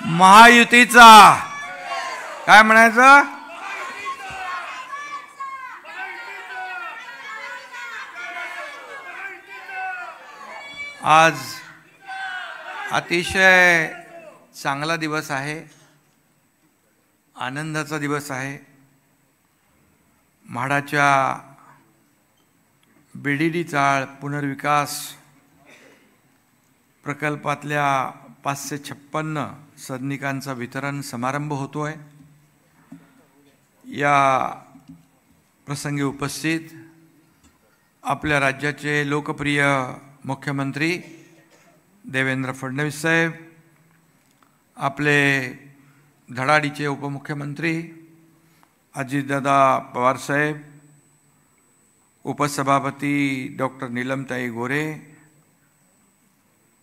महायुतीचा काय म्हणायचं? आज अतिशय चांगला दिवस आहे, आनंदाचा दिवस आहे. म्हाडाच्या बीडीडी चाळ पुनर्विकास प्रकल्पातल्या 556 सदनिकांचा वितरण समारंभ होतो आहे. या प्रसंगी उपस्थित आपल्या राज्याचे लोकप्रिय मुख्यमंत्री देवेंद्र फडणवीस साहेब, आपले धडाडीचे उपमुख्यमंत्री अजितदादा पवार साहेब, उपसभापती डॉक्टर नीलमताई गोरे,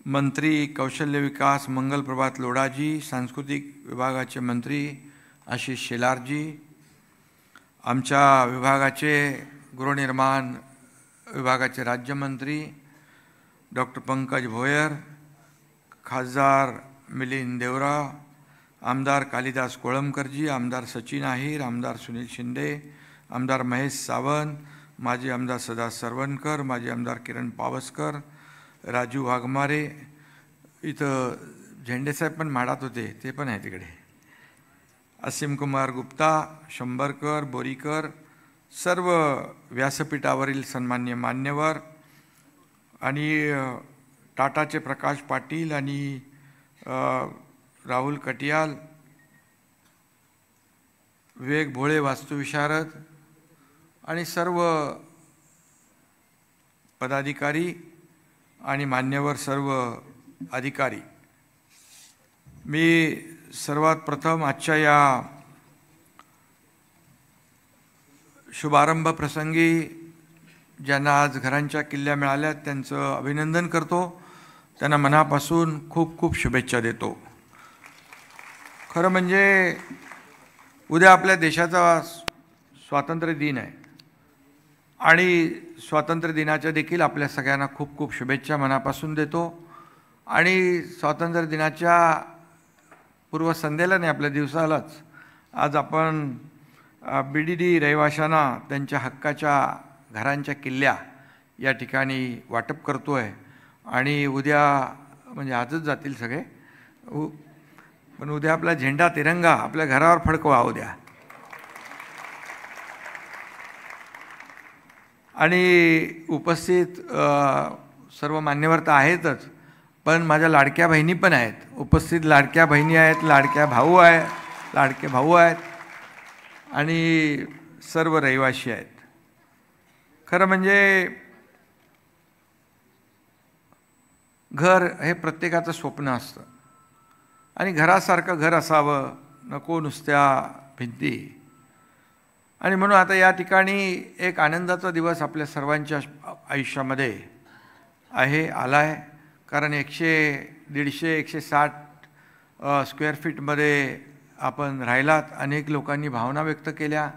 मंत्री कौशल्य विकास मंगल प्रभात लोढाजी, सांस्कृतिक विभागाचे मंत्री आशिष शेलारजी, आमच्या विभागाचे गृहनिर्माण विभागाचे राज्यमंत्री डॉक्टर पंकज भोयर, खासदार मिलिंद देवरा, आमदार कालिदास कोळंबकरजी, आमदार सचिन आहिर, आमदार सुनील शिंदे, आमदार महेश सावंत, माजी आमदार सदा सरवणकर, माजी आमदार किरण पावसकर, राजू वाघमारे, इथं झेंडेसाहेब पण म्हाडात होते, ते पण आहे तिकडे, असीम कुमार गुप्ता, शंभरकर, बोरीकर, सर्व व्यासपीठावरील सन्मान्य मान्यवर आणि टाटाचे प्रकाश पाटील आणि राहुल कटियाल, विवेक भोळे वास्तुविशारद आणि सर्व पदाधिकारी आणि मान्यवर सर्व अधिकारी, मी सर्वात प्रथम आजच्या या शुभारंभ प्रसंगी ज्यांना आज घरांच्या किल्ल्या मिळाल्या त्यांचं अभिनंदन करतो. त्यांना मनापासून खूप खूप शुभेच्छा देतो. खरं म्हणजे उद्या आपल्या देशाचा स्वातंत्र्य दिन आहे आणि स्वातंत्र्य दिनाच्या देखील आपल्या सगळ्यांना खूप खूप शुभेच्छा मनापासून देतो. आणि स्वातंत्र्य दिनाच्या पूर्वसंध्येला नाही, आपल्या दिवसालाच आज आपण बीडीडी रहिवाशांना त्यांच्या हक्काच्या घरांच्या किल्ल्या या ठिकाणी वाटप करतो आहे. आणि उद्या म्हणजे आजच जातील सगळे, पण उद्या आपला झेंडा तिरंगा आपल्या घरावर फडकवा उद्या. आणि उपस्थित सर्व मान्यवर तर आहेतच, पण माझ्या लाडक्या बहिणी पण आहेत उपस्थित. लाडक्या बहिणी आहेत, लाडके भाऊ आहेत आणि सर्व रहिवासी आहेत. खरं म्हणजे घर हे प्रत्येकाचं स्वप्न असतं आणि घरासारखं घर असावं, नको नुसत्या भिंती. आणि म्हणून आता या ठिकाणी एक आनंदाचा दिवस आपल्या सर्वांच्या आयुष्यामध्ये आला आहे. कारण 100, 150, 160 स्क्वेअर फीटमध्ये आपण राहिलात. अनेक लोकांनी भावना व्यक्त केल्या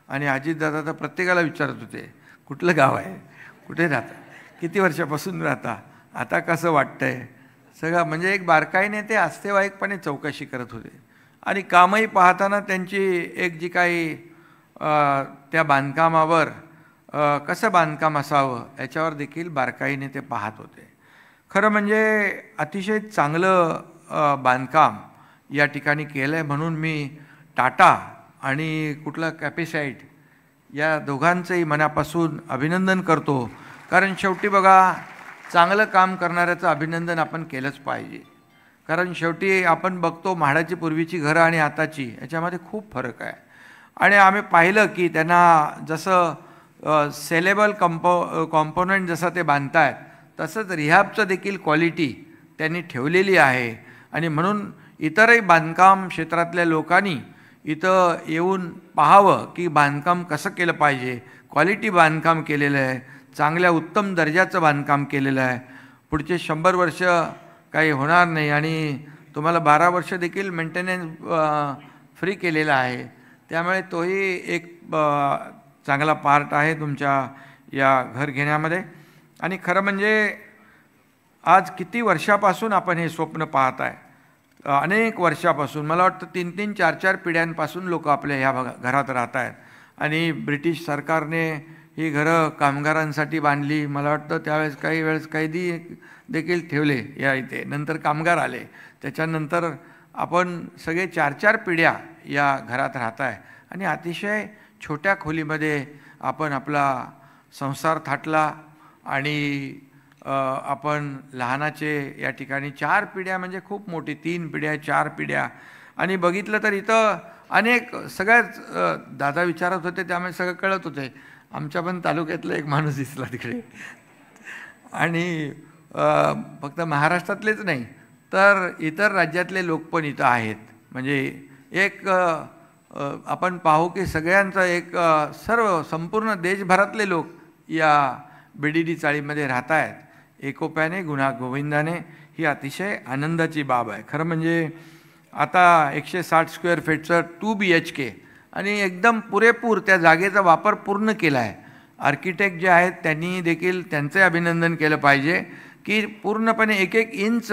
आणि अजितदादा तर प्रत्येकाला विचारत होते, कुठलं गाव आहे, कुठे राहता, किती वर्षापासून राहता, आता कसं वाटतंय, सगळं म्हणजे एक बारकाईने ते आस्थेवाईकपणे चौकशी करत होते. आणि कामही पाहताना त्यांची एक जी काही त्या बांधकामावर कसं बांधकाम असावं याच्यावर देखील बारकाईने ते पाहत होते. खरं म्हणजे अतिशय चांगलं बांधकाम या ठिकाणी केलं आहे. म्हणून मी टाटा आणि कुठला कॅपेसाईट या दोघांचंही मनापासून अभिनंदन करतो. कारण शेवटी बघा, चांगलं काम करणाऱ्याचं अभिनंदन आपण केलंच पाहिजे. कारण शेवटी आपण बघतो म्हाडाची पूर्वीची घरं आणि आताची याच्यामध्ये खूप फरक आहे. आणि आम्ही पाहिलं की त्यांना जसं सेलेबल कॉम्पोनंट जसं ते बांधतायत तसंच रिहॅबचं देखील क्वालिटी त्यांनी ठेवलेली आहे. आणि म्हणून इतरही बांधकाम क्षेत्रातल्या लोकांनी इथं येऊन पाहावं की बांधकाम कसं केलं पाहिजे. क्वालिटी बांधकाम केलेलं आहे, चांगल्या उत्तम दर्जाचं बांधकाम केलेलं आहे. पुढचे 100 वर्ष काही होणार नाही आणि तुम्हाला 12 वर्ष देखील मेंटेनन्स फ्री केलेला आहे. त्यामुळे तोही एक चांगला पार्ट आहे तुमच्या या घर घेण्यामध्ये. आणि खरं म्हणजे आज किती वर्षापासून आपण हे स्वप्न पाहत आहे. अनेक वर्षापासून, मला वाटतं 3-3, 4-4 पिढ्यांपासून लोक आपल्या ह्या घरात राहत आहेत. आणि ब्रिटिश सरकारने ही घरं कामगारांसाठी बांधली. मला वाटतं त्यावेळेस काही वेळेस कैदी देखील ठेवले या इथे. नंतर कामगार आले. त्याच्यानंतर आपण सगळे 4-4 पिढ्या या घरात राहत आहे आणि अतिशय छोट्या खोलीमध्ये आपण आपला संसार थाटला. आणि आपण लहानाचे या ठिकाणी 4 पिढ्या म्हणजे खूप मोठी, 3 पिढ्या 4 पिढ्या. आणि बघितलं तर इथं अनेक सगळ्याच दादा विचारत होते त्यामुळे सगळं कळत होते. आमच्या पण तालुक्यातला एक माणूस दिसला तिकडे. आणि फक्त महाराष्ट्रातलेच नाही तर इतर राज्यातले लोक पण इथं आहेत. म्हणजे एक आपण पाहू की सगळ्यांचं एक सर्व संपूर्ण देशभरातले लोक या BDD चाळीमध्ये राहत आहेत एकोप्याने, गुण्यागोविंदाने. ही अतिशय आनंदाची बाब आहे. खरं म्हणजे आता 160 स्क्वेअर फीटचं 2 BHK आणि एकदम पुरेपूर त्या जागेचा वापर पूर्ण केला आहे. आर्किटेक्ट जे आहेत त्यांनी देखील त्यांचे अभिनंदन केलं पाहिजे की पूर्णपणे 1-1 इंच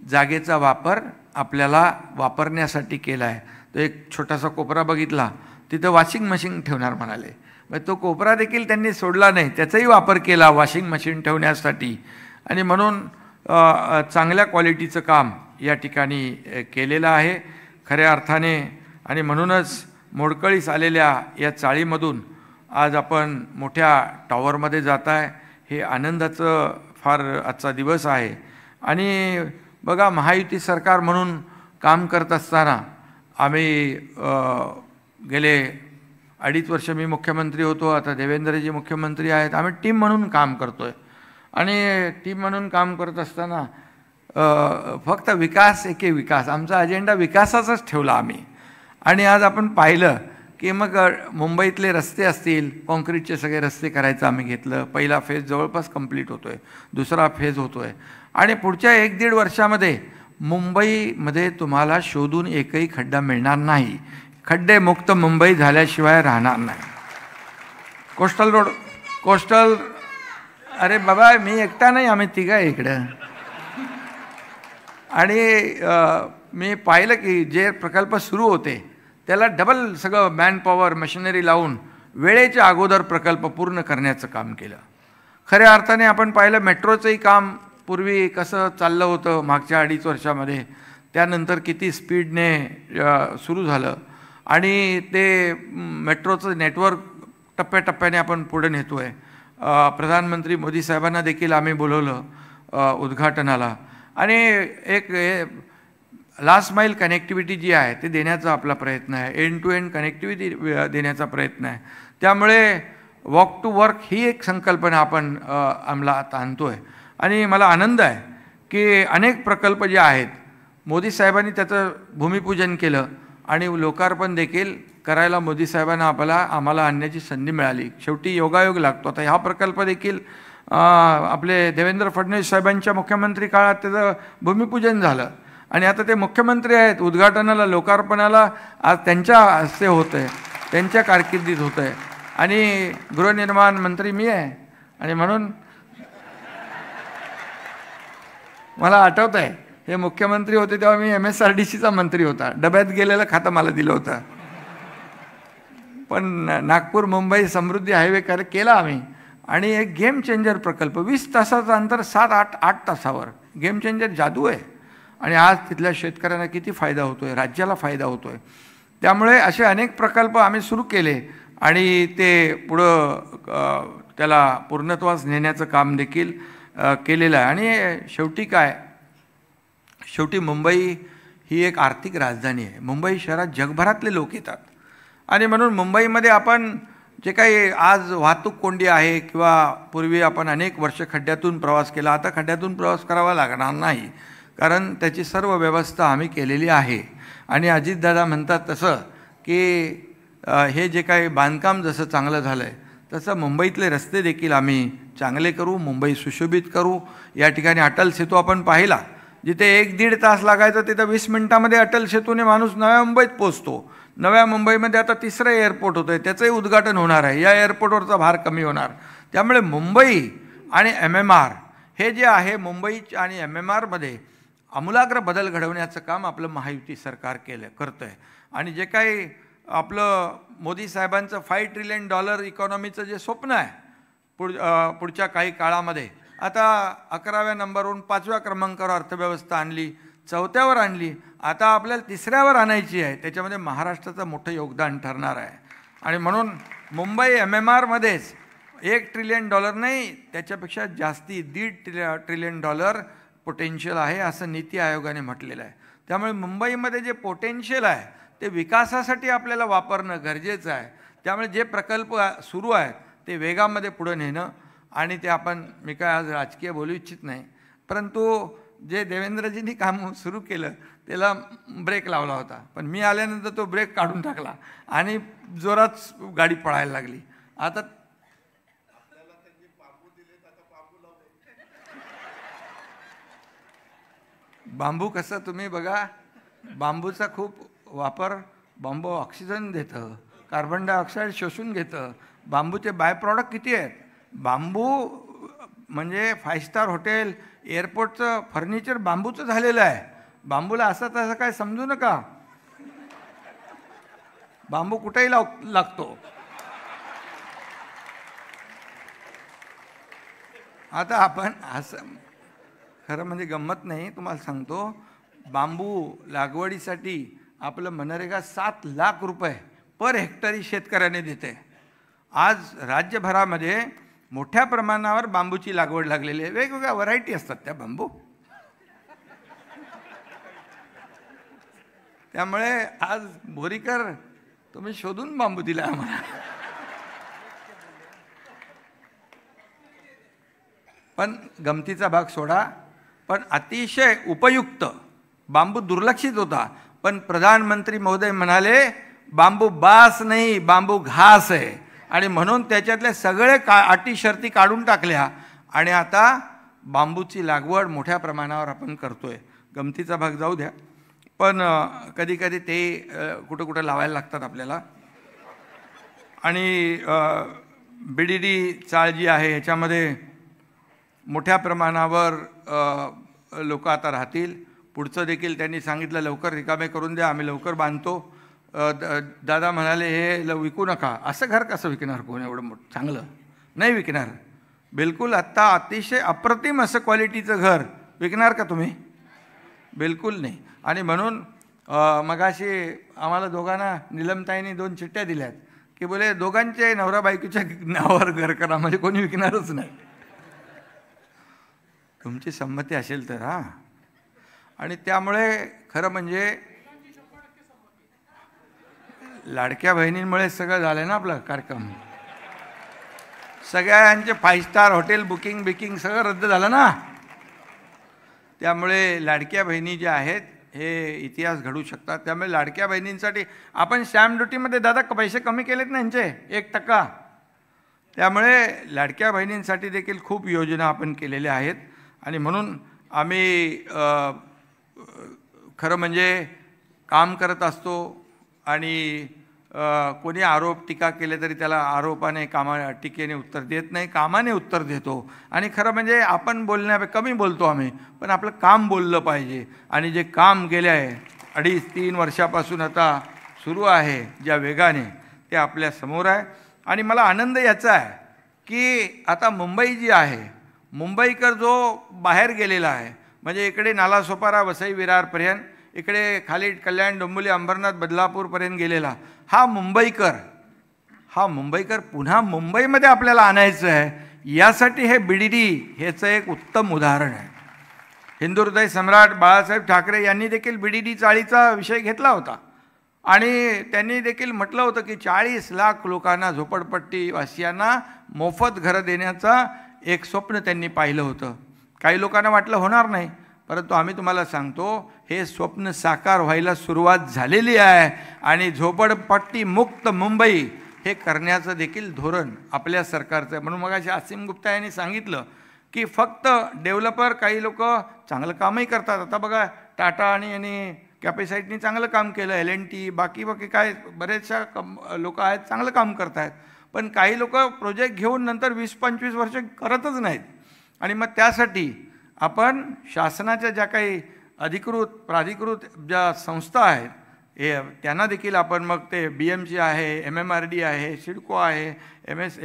जागेचा वापर आपल्याला वापरण्यासाठी केला आहे. तो एक छोटासा कोपरा बघितला, तिथं वॉशिंग मशीन ठेवणार म्हणाले. मग तो कोपरा देखील त्यांनी सोडला नाही, त्याचाही वापर केला वॉशिंग मशीन ठेवण्यासाठी. आणि म्हणून चांगल्या क्वालिटीचं काम या ठिकाणी केलेलं आहे खऱ्या अर्थाने. आणि म्हणूनच मोडकळीस आलेल्या या चाळीमधून आज आपण मोठ्या टॉवरमध्ये जात आहे. हे आनंदाचं फार आजचा दिवस आहे. आणि बघा, महायुती सरकार म्हणून काम करत असताना आम्ही गेले 2.5 वर्ष मी मुख्यमंत्री होतो, आता देवेंद्रजी मुख्यमंत्री आहेत. आम्ही टीम म्हणून काम करतो आहे. आणि टीम म्हणून काम करत असताना फक्त विकास, एके विकास, आमचा अजेंडा विकासाचाच ठेवला आम्ही. आणि आज आपण पाहिलं की मग मुंबईतले रस्ते असतील, कॉन्क्रीटचे सगळे रस्ते करायचं आम्ही घेतलं. पहिला फेज जवळपास कंप्लीट होतो आहे, दुसरा फेज होतो आहे. आणि पुढच्या 1-1.5 वर्षामध्ये मुंबईमध्ये तुम्हाला शोधून एकही खड्डा मिळणार नाही. खड्डेमुक्त मुंबई झाल्याशिवाय राहणार नाही. कोस्टल रोड, कोस्टल, अरे बाबा मी एकटा नाही, आम्ही तिघं इकडं. आणि मी पाहिलं की जे प्रकल्प सुरू होते त्याला डबल सगळं मॅनपॉवर, मशिनरी लावून वेळेच्या अगोदर प्रकल्प पूर्ण करण्याचं काम केलं. खऱ्या अर्थाने आपण पाहिलं मेट्रोचंही काम पूर्वी कसं चाललं होतं मागच्या 2.5 वर्षामध्ये, त्यानंतर किती स्पीडने सुरू झालं. आणि ते मेट्रोचं नेटवर्क टप्प्याटप्प्याने आपण पुढे नेतो आहे. प्रधानमंत्री मोदी साहेबांना देखील आम्ही बोलवलं उद्घाटनाला. आणि एक लास्ट माईल कनेक्टिव्हिटी जी आहे ते देण्याचा आपला प्रयत्न आहे, एंड टू एंड कनेक्टिव्हिटी देण्याचा प्रयत्न आहे. त्यामुळे वॉक टू वर्क ही एक संकल्पना आपण अंमलात आणतो आहे. आणि मला आनंद आहे की अनेक प्रकल्प जे आहेत मोदी साहेबांनी त्याचं भूमिपूजन केलं आणि लोकार्पण देखील करायला मोदी साहेबांना आम्हाला आणण्याची संधी मिळाली. शेवटी योगायोग लागतो. आता हा प्रकल्प देखील आपले देवेंद्र फडणवीस साहेबांच्या मुख्यमंत्री काळात त्याचं भूमिपूजन झालं आणि आता ते मुख्यमंत्री आहेत. उद्घाटनाला, लोकार्पणाला आज त्यांच्या हस्ते होतं आहे, त्यांच्या कारकिर्दीत होतं आहे. आणि गृहनिर्माण मंत्री मी आहे. आणि म्हणून मला आठवत आहे हे मुख्यमंत्री होते तेव्हा मी MSRDCचा मंत्री होता. डब्यात गेलेलं खातं मला दिलं होतं. पण नागपूर मुंबई समृद्धी हायवे केला आम्ही. आणि एक गेम चेंजर प्रकल्प, 20 तासाचं अंतर 7-8 तासावर, गेम चेंजर जादू आहे. आणि आज तिथल्या शेतकऱ्यांना किती फायदा होतो आहे, राज्याला फायदा होतो आहे. त्यामुळे असे अनेक प्रकल्प आम्ही सुरू केले आणि ते पुढं त्याला पूर्णत्वास नेण्याचं काम देखील केलेलं आहे. आणि शेवटी काय, शेवटी मुंबई ही एक आर्थिक राजधानी आहे. मुंबई शहरात जगभरातले लोक येतात. आणि म्हणून मुंबईमध्ये आपण जे काही आज वाहतूक कोंडी आहे किंवा पूर्वी आपण अनेक वर्ष खड्ड्यातून प्रवास केला, आता खड्ड्यातून प्रवास करावा लागणार नाही, कारण त्याची सर्व व्यवस्था आम्ही केलेली आहे. आणि अजितदादा म्हणतात तसं की हे जे काही बांधकाम जसं चांगलं झालं आहे तसं मुंबईतले रस्ते देखील आम्ही चांगले करू, मुंबई सुशोभित करू. या ठिकाणी अटल सेतू आपण पाहिला, जिथे 1-1.5 तास लागायचं तिथं 20 मिनिटामध्ये अटल सेतूने माणूस नव्या मुंबईत पोचतो. नव्या मुंबईमध्ये आता 3रं एअरपोर्ट होतं आहे, त्याचंही उद्घाटन होणार आहे. या एअरपोर्टवरचा भार कमी होणार. त्यामुळे मुंबई आणि MMR हे जे आहे, मुंबई आणि MMRमध्ये आमूलाग्र बदल घडवण्याचं काम आपलं महायुती सरकार करतं आहे. आणि जे काही आपलं मोदी साहेबांचं $5 ट्रिलियन इकॉनॉमीचं जे स्वप्न आहे पुढच्या काही काळामध्ये, आता 11व्या नंबरवरून 5व्या क्रमांकावर अर्थव्यवस्था आणली, 4थ्यावर आणली, आता आपल्याला 3ऱ्यावर आणायची आहे. त्याच्यामध्ये महाराष्ट्राचं मोठं योगदान ठरणार आहे. आणि म्हणून मुंबई MMRमध्येच $1 ट्रिलियन नाही, त्याच्यापेक्षा जास्ती $1.5 ट्रिलियन पोटेन्शियल आहे असं नीती आयोगाने म्हटलेलं आहे. त्यामुळे मुंबईमध्ये जे पोटेन्शियल आहे ते विकासासाठी आपल्याला वापरणं गरजेचं आहे. त्यामुळे जे प्रकल्प सुरू आहेत ते वेगामध्ये पुढे नेणं, आणि ते मी काय आज राजकीय बोलू इच्छित नाही, परंतु जे देवेंद्रजींनी काम सुरू केलं त्याला ब्रेक लावला होता, पण मी आल्यानंतर तो ब्रेक काढून टाकला आणि जोरात गाडी पळायला लागली. आता बांबू कसं तुम्ही बघा, बांबूचा खूप वापर, बांबू ऑक्सिजन देतं, कार्बन डायऑक्साईड शोषून घेतं. बांबूचे बाय प्रॉडक्ट किती आहेत. बांबू म्हणजे 5 स्टार हॉटेल, एअरपोर्टचं फर्निचर बांबूचं झालेलं आहे. बांबूला असं तसं काय समजू नका, बांबू कुठेही लागतो. आता आपण असं खरं म्हणजे गंमत नाही, तुम्हाला सांगतो, बांबू लागवडीसाठी आपलं मनरेगा $7 लाख पर हेक्टरी शेतकऱ्याने देते. आज राज्यभरामध्ये मोठ्या प्रमाणावर बांबूची लागवड लागलेली आहे. वेगवेगळ्या व्हरायटी असतात त्या बांबू. त्यामुळे आज बोरीकर तुम्ही शोधून बांबू दिला आम्हाला. पण गमतीचा भाग सोडा, पण अतिशय उपयुक्त बांबू दुर्लक्षित होता, पण प्रधानमंत्री महोदय म्हणाले बांबू बास नाही, बांबू घास आहे. आणि म्हणून त्याच्यातले सगळे अटी शर्ती काढून टाकल्या आणि आता बांबूची लागवड मोठ्या प्रमाणावर आपण करतोय. गमतीचा भाग जाऊ द्या, पण कधी कधी ते कुठं कुठं लावायला लागतात आपल्याला. आणि BDD चाळ जी आहे ह्याच्यामध्ये मोठ्या प्रमाणावर लोक आता राहतील. पुढचं देखील त्यांनी सांगितलं लवकर रिकामे करून द्या, आम्ही लवकर बांधतो. दादा म्हणाले हे विकू नका. असं घर कसं विकणार, कोण एवढं मोठं चांगलं नाही विकणार बिलकुल. आत्ता अतिशय अप्रतिम असं क्वालिटीचं घर विकणार का तुम्ही? बिलकुल नाही. आणि म्हणून मगाशी आम्हाला दोघांना निलमताईंनी 2 चिठ्ठ्या दिल्यात की बोले दोघांचे नवरा बायकोच्या नावावर घर करा, म्हणजे कोणी विकणारच नाही. तुमची संमती असेल तर हां. आणि त्यामुळे खरं म्हणजे लाडक्या बहिणींमुळे सगळं झालं ना आपलं कार्यक्रम. सगळ्यांचे 5 स्टार हॉटेल बुकिंग सगळं रद्द झालं ना. त्यामुळे लाडक्या बहिणी ज्या आहेत हे इतिहास घडू शकतात. त्यामुळे लाडक्या बहिणींसाठी आपण स्टॅम्प ड्युटीमध्ये दादा पैसे कमी केलेत ना यांचे 1%. त्यामुळे लाडक्या बहिणींसाठी देखील खूप योजना आपण केलेल्या आहेत. आणि म्हणून आम्ही खरं म्हणजे काम करत असतो आणि कोणी आरोप टीका केले तरी त्याला आरोपाने टीकेने उत्तर देत नाही, कामाने उत्तर देतो. आणि खरं म्हणजे आपण कमी बोलतो आम्ही, पण आपलं काम बोललं पाहिजे. आणि जे काम गेले आहे 2.5-3 वर्षापासून आता सुरू आहे ज्या वेगाने, ते आपल्या समोर आहे. आणि मला आनंद याचा आहे की आता मुंबई जी आहे, मुंबईकर जो बाहेर गेलेला आहे, म्हणजे इकडे नालासोपारा वसई विरारपर्यंत, इकडे खाली कल्याण डोंबिवली अंबरनाथ बदलापूरपर्यंत गेलेला हा मुंबईकर पुन्हा मुंबईमध्ये आपल्याला आणायचं आहे. यासाठी हे BDD ह्याचं एक उत्तम उदाहरण आहे. हिंदुहृदय सम्राट बाळासाहेब ठाकरे यांनी देखील BDD चाळीचा विषय घेतला होता आणि त्यांनी देखील म्हटलं होतं की 40 लाख लोकांना, झोपडपट्टीवासियांना मोफत घरं देण्याचा एक स्वप्न त्यांनी पाहिलं होतं. काही लोकांना वाटलं होणार नाही, परंतु आम्ही तुम्हाला सांगतो हे स्वप्न साकार व्हायला सुरुवात झालेली आहे. आणि झोपडपट्टी मुक्त मुंबई हे करण्याचं देखील धोरण आपल्या सरकारचं आहे. म्हणून मगाशी आसिम गुप्ता यांनी सांगितलं की फक्त डेव्हलपर, काही लोक चांगलं कामही करतात. आता बघा टाटा आणि कॅपेसाईटनी चांगलं काम केलं, L&T बाकी काय बरेचशा लोक आहेत चांगलं काम करत आहेत. पण काही लोक प्रोजेक्ट घेऊन नंतर 20-25 वर्ष करतच नाहीत. आणि मग त्यासाठी आपण शासनाच्या ज्या काही अधिकृत प्राधिकृत ज्या संस्था आहेत त्यांना देखील आपण मग ते BMC आहे, MMRD आहे, सिडको आहे,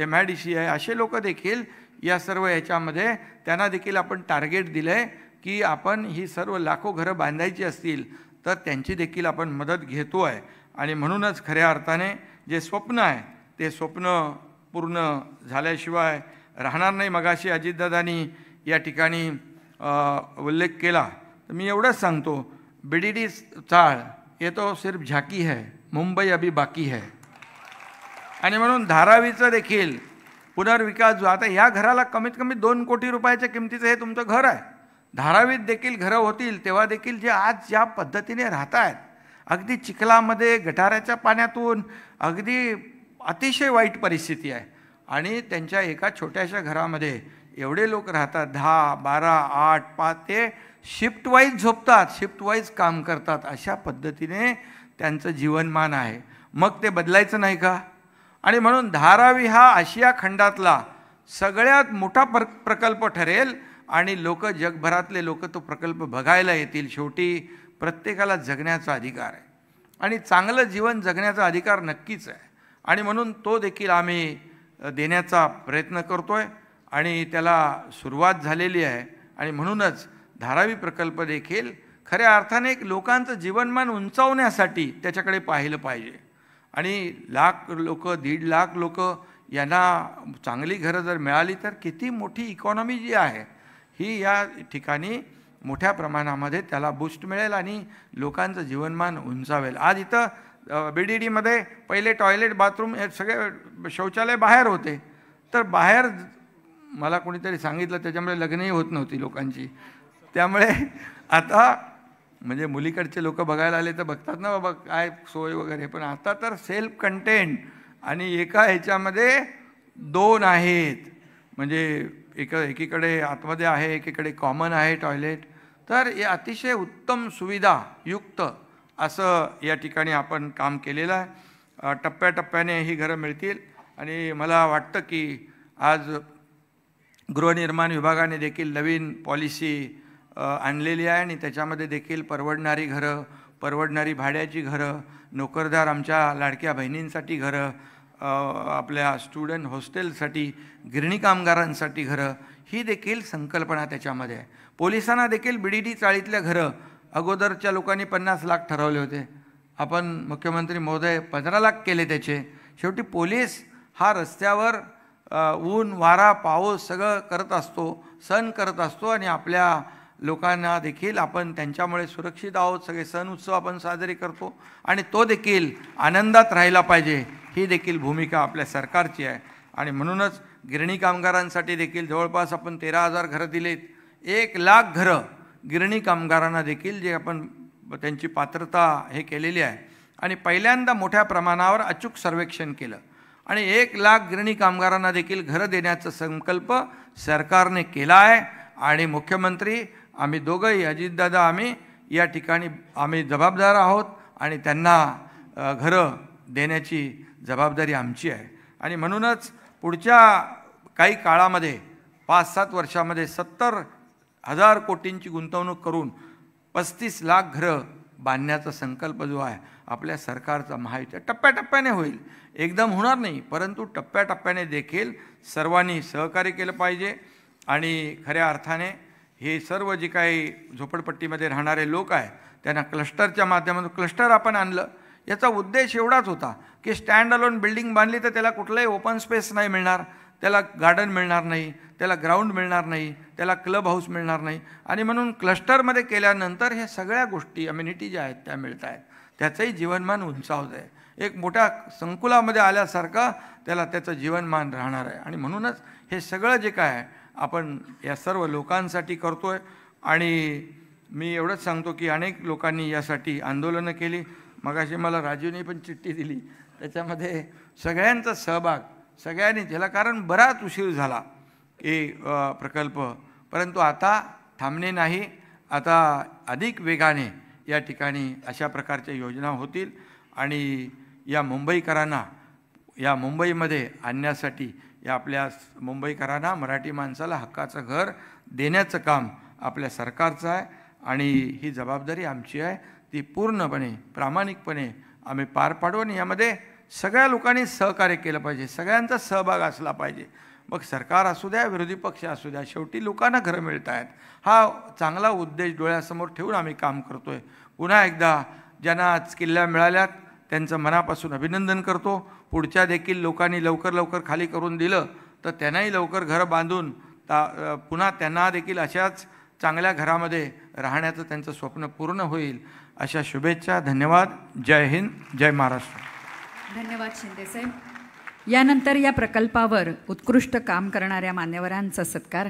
MIDC आहे, असे लोक देखील या सर्व ह्याच्यामध्ये त्यांना देखील आपण टार्गेट दिलं आहे की आपण ही सर्व लाखो घरं बांधायची असतील तर त्यांची देखील आपण मदत घेतो आहे. आणि म्हणूनच खऱ्या अर्थाने जे स्वप्न आहे ते स्वप्न पूर्ण झाल्याशिवाय राहणार नाही. मगाशी अजितदादांनी या ठिकाणी उल्लेख केला तर मी एवढंच सांगतो, BDD चाळ ये तो सिर्फ झाकी है, मुंबई अभी बाकी है. आणि म्हणून धारावीचं देखील पुनर्विकास जो आता या घराला कमीत कमी 2 कोटी रुपयाच्या किमतीचं हे तुमचं घर आहे. धारावीत देखील घरं होतील तेव्हा देखील जे आज ज्या पद्धतीने राहत आहेत अगदी चिखलामध्ये गटाराच्या पाण्यातून अगदी अतिशय वाईट परिस्थिती आहे. आणि त्यांच्या एका छोट्याशा घरामध्ये एवढे लोक राहतात, 10, 12, 8, 5 ते शिफ्ट वाईज झोपतात, शिफ्ट वाईज काम करतात. अशा पद्धतीने त्यांचं जीवनमान आहे. मग ते बदलायचं नाही का? आणि म्हणून धारावी हा आशिया खंडातला सगळ्यात मोठा प्रकल्प ठरेल आणि लोक जगभरातले लोक तो प्रकल्प बघायला येतील. शेवटी प्रत्येकाला जगण्याचा अधिकार आहे आणि चांगलं जीवन जगण्याचा अधिकार नक्कीच आहे. आणि म्हणून तो देखील आम्ही देण्याचा प्रयत्न करतो आहे आणि त्याला सुरुवात झालेली आहे. आणि म्हणूनच धारावी प्रकल्प देखील खऱ्या अर्थाने एक लोकांचं जीवनमान उंचावण्यासाठी त्याच्याकडे पाहिलं पाहिजे. आणि लाख लोक, 1.5 लाख लोक यांना चांगली घरं जर मिळाली तर किती मोठी इकॉनॉमी जी आहे ही या ठिकाणी मोठ्या प्रमाणामध्ये त्याला बूस्ट मिळेल आणि लोकांचं जीवनमान उंचावेल. आज इथं BDDमध्ये पहिले टॉयलेट, बाथरूम हे सगळे शौचालय बाहेर होते. तर बाहेर मला कोणीतरी सांगितलं त्याच्यामुळे लग्नही होत नव्हती लोकांची. त्यामुळे आता म्हणजे मुलीकडचे लोक बघायला आले तर बघतात ना बाबा काय सोय वगैरे, पण आता तर सेल्फ कंटेंट आणि एका ह्याच्यामध्ये 2 आहेत. म्हणजे एकीकडे आतमध्ये आहे, एकीकडे कॉमन आहे टॉयलेट. तर हे अतिशय उत्तम सुविधा युक्त असं या ठिकाणी आपण काम केलेलं आहे. टप्प्याटप्प्याने ही घरं मिळतील. आणि मला वाटतं की आज गृहनिर्माण विभागाने देखील नवीन पॉलिसी आणलेली आहे आणि त्याच्यामध्ये देखील परवडणारी घरं, परवडणारी भाड्याची घरं, नोकरदार आमच्या लाडक्या बहिणींसाठी घरं, आपल्या स्टुडंट हॉस्टेलसाठी, गिरणी कामगारांसाठी घरं, ही देखील संकल्पना त्याच्यामध्ये आहे. पोलिसांना देखील BDD चाळीतल्या घरं अगोदरच्या लोकांनी 50 लाख ठरवले होते. आपण मुख्यमंत्री महोदय 15 लाख केले त्याचे. शेवटी पोलीस हा रस्त्यावर ऊन, वारा, पाऊस सगळं करत असतो, सण करत असतो आणि आपल्या लोकांना देखील आपण त्यांच्यामुळे सुरक्षित आहोत. सगळे सण उत्सव आपण साजरे करतो आणि तो देखील आनंदात राहिला पाहिजे ही देखील भूमिका आपल्या सरकारची आहे. आणि म्हणूनच गिरणी कामगारांसाठी देखील जवळपास आपण 13,000 घरं दिलेत. 1 लाख घरं गिरणी कामगारांना देखील जे आपण त्यांची पात्रता हे केलेली आहे. आणि पहिल्यांदा मोठ्या प्रमाणावर अचूक सर्वेक्षण केलं आणि 1 लाख गिरणी कामगारांना देखील घरं देण्याचा संकल्प सरकारने केला आहे. आणि मुख्यमंत्री आम्ही दोघंही, अजितदादा आम्ही या ठिकाणी आम्ही जबाबदार आहोत आणि त्यांना घरं देण्याची जबाबदारी आमची आहे. आणि म्हणूनच पुढच्या काही काळामध्ये 5-7 वर्षामध्ये 70,000 कोटींची गुंतवणूक करून 35 लाख घरं बांधण्याचा संकल्प जो आहे आपल्या सरकारचा महायुती टप्प्याटप्प्याने होईल. एकदम होणार नाही, परंतु टप्प्याटप्प्याने देखील सर्वांनी सहकार्य केलं पाहिजे. आणि खऱ्या अर्थाने हे सर्व जे काही झोपडपट्टीमध्ये राहणारे लोक आहेत त्यांना क्लस्टरच्या माध्यमातून क्लस्टर आपण आणलं. याचा उद्देश एवढाच होता की स्टँड अलोन बिल्डिंग बांधली तर त्याला कुठलाही ओपन स्पेस नाही मिळणार, त्याला गार्डन मिळणार नाही, त्याला ग्राउंड मिळणार नाही, त्याला क्लब हाऊस मिळणार नाही. आणि म्हणून क्लस्टरमध्ये केल्यानंतर ह्या सगळ्या गोष्टी अम्युनिटी ज्या आहेत त्या मिळत आहेत, त्याचंही जीवनमान उंचावत आहे. एक मोठ्या संकुलामध्ये आल्यासारखं त्याला त्याचं जीवनमान राहणार आहे. आणि म्हणूनच हे सगळं जे काय आहे आपण या सर्व लोकांसाठी करतो आहे. आणि मी एवढंच सांगतो की अनेक लोकांनी यासाठी आंदोलनं केली. मगाशी मला राजूने पण चिठ्ठी दिली, त्याच्यामध्ये सगळ्यांचा सहभाग, सगळ्यांनी त्याला, कारण बराच उशीर झाला की प्रकल्प, परंतु आता थांबणे नाही, आता अधिक वेगाने या ठिकाणी अशा प्रकारच्या योजना होतील. आणि या मुंबईकरांना या मुंबईमध्ये आणण्यासाठी या आपल्या मुंबईकरांना, मराठी माणसाला हक्काचं घर देण्याचं काम आपल्या सरकारचं आहे. आणि ही जबाबदारी आमची आहे, ती पूर्णपणे प्रामाणिकपणे आम्ही पार पाडू आणि यामध्ये सगळ्या लोकांनी सहकार्य केलं पाहिजे, सगळ्यांचा सहभाग असला पाहिजे. मग सरकार असू द्या, विरोधी पक्ष असू द्या, शेवटी लोकांना घरं मिळत आहेत. हा चांगला उद्देश डोळ्यासमोर ठेवून आम्ही काम करतो आहे. पुन्हा एकदा ज्यांना आज किल्ल्या मिळाल्यात त्यांचं मनापासून अभिनंदन करतो. पुढच्या देखील लोकांनी लवकर लवकर खाली करून दिलं तर त्यांनाही लवकर घरं बांधून पुन्हा त्यांना देखील अशाच चांगल्या घरामध्ये राहण्याचं त्यांचं स्वप्न पूर्ण होईल, अशा शुभेच्छा. धन्यवाद. जय हिंद, जय महाराष्ट्र. धन्यवाद शिंदेसाहेब. यानंतर या प्रकल्पावर उत्कृष्ट काम करणाऱ्या मान्यवरांचा सत्कार